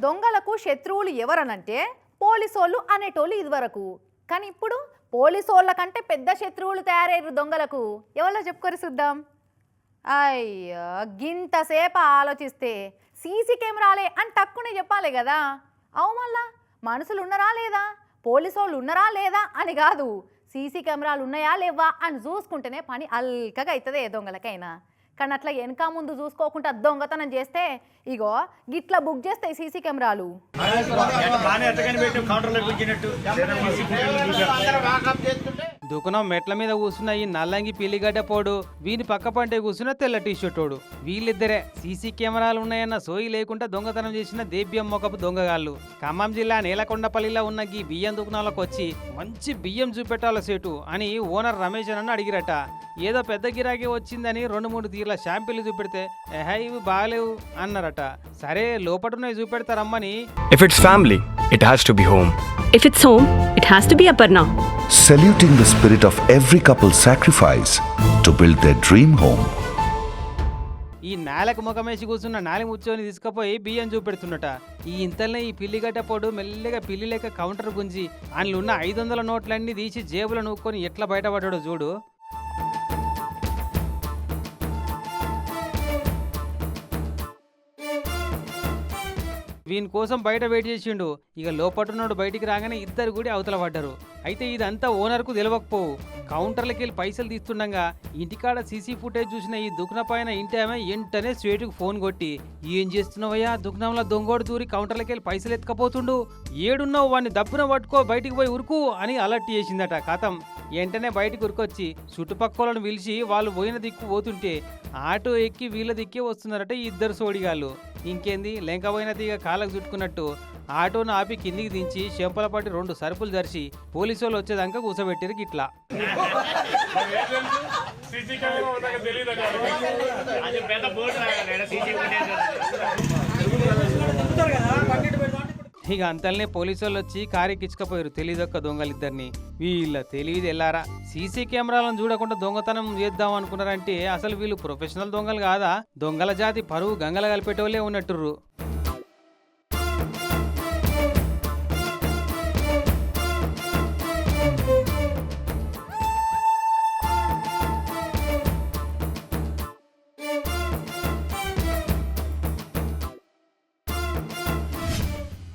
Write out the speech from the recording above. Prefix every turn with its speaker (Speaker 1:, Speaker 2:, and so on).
Speaker 1: దొంగలకు శత్రువులు ఎవరనంటే పోలీసోళ్ళు అనేటోళ్ళు ఇదివరకు. కానీ ఇప్పుడు పోలీసోళ్ళ కంటే పెద్ద శత్రువులు తయారయ్యారు దొంగలకు. ఎవరో చెప్పుకొని చూద్దాం. అయ్యో గింతసేపు ఆలోచిస్తే సీసీ కెమెరాలే అని తక్కువనే చెప్పాలి కదా. అవు మళ్ళా మనుషులు ఉన్నారా లేదా, పోలీసోళ్ళు ఉన్నారా లేదా అని కాదు, సీసీ కెమెరాలు ఉన్నాయా లేవా అని చూసుకుంటేనే పని అల్కగా అవుతుంది ఏ దొంగలకైనా. కానీ అట్లా వెనక ముందు చూసుకోకుండా దొంగతనం చేస్తే ఇగో గిట్లా బుక్ చేస్తాయి సీసీ కెమెరాలు.
Speaker 2: దుకాణం మెట్ల మీద కూర్చున్న ఈ నల్లంగి పిల్లిగడ్డ పోడు, వీని పక్క పంటే కూర్చున్న తెల్ల టీషర్టోడు, వీళ్ళిద్దరే సీసీ కెమెరాలు ఉన్నాయన్న సోయి లేకుండా దొంగతనం చేసిన దేబ్యం మొకపు దొంగగాళ్ళు. ఖమ్మం జిల్లా నేలకొండపల్లిలో ఉన్న ఈ బియ్యం దుకాణాలకు వచ్చి మంచి బియ్యం చూపెట్టాల సేటు అని ఓనర్ రమేష్ అని అడిగిరట. ఏదో పెద్ద గిరాకీ వచ్చిందని 2-3 తీర్ల షాంపిల్లు చూపెడితే ఇవి బాగలేవు అన్నారట. సరే లోపటున్నాయి చూపెడతారమ్మని.
Speaker 3: If it's family, it has to be home.
Speaker 4: If it's home, it has to be Aparna.
Speaker 5: Saluting the spirit of every couple's sacrifice to build their dream home.
Speaker 2: ఈ నేలకు ముఖమేసి కూర్చున్న నాలి ముచ్చోని తీసుకుపోయి బియ్యం చూపెడుతున్నట. ఈ ఇంతల్నే ఈ పిల్లిగడ్డ పొడు మెల్లగా పిల్లి లేక కౌంటర్ గుంజి అందులో ఉన్న 500 నోట్లన్నీ తీసి జేబులో నూక్కొని ఎట్లా బయటపడ్డాడో చూడు. వీని కోసం బయట వెయిట్ చేసిండు. ఇక లోపటున్నోడు బయటికి రాగానే ఇద్దరు కూడా అవతల పడ్డారు. అయితే ఇదంతా ఓనర్కు తెలియకపోవు. కౌంటర్లకి వెళ్ళి పైసలు తీస్తుండగా ఇంటికాడ సీసీ ఫుటేజ్ చూసిన ఈ దుకాణ పైన ఇంటి ఆమె వెంటనే స్వేటుకు ఫోన్ కొట్టి, ఏం చేస్తున్నావయ్యా, దుకాణంలో దొంగోడు దూరి కౌంటర్లకి వెళ్ళి పైసలు ఎత్తుకపోతుండు, ఏడున్నావు వాడిని దబ్బున పట్టుకో బయటికి పోయి ఉరుకు అని అలర్ట్ చేసిందట. కథం వెంటనే బయటికి ఉరికొచ్చి చుట్టుపక్కలను పిలిచి వాళ్ళు పోయిన దిక్కు పోతుంటే ఆటో ఎక్కి వీళ్ళ దిక్కే వస్తున్నారట ఈ ఇద్దరు సోడిగాళ్ళు. ఇంకేంది లెంకపోయిన తీగ కాళ్ళకు చుట్టుకున్నట్టు ఆటోను ఆపి కిందికి దించి చెంపలపాటి 2 సరుపులు జరిచి పోలీసు వాళ్ళు వచ్చేదాకా కూసబెట్టారు గిట్లా. ఇక అంతల్నే పోలీసు వాళ్ళు వచ్చి కారు ఎక్కించుకపోయారు తెలియదొక్క దొంగలిద్దరిని. వీళ్ళ తెలియదు ఎల్లారా సీసీ కెమెరాలను చూడకుండా దొంగతనం చేద్దాం అనుకున్నారంటే అసలు వీళ్ళు ప్రొఫెషనల్ దొంగలు కాదా, దొంగల జాతి పరువు గంగల కలిపేటోళ్ళే ఉన్నట్టుర్రు.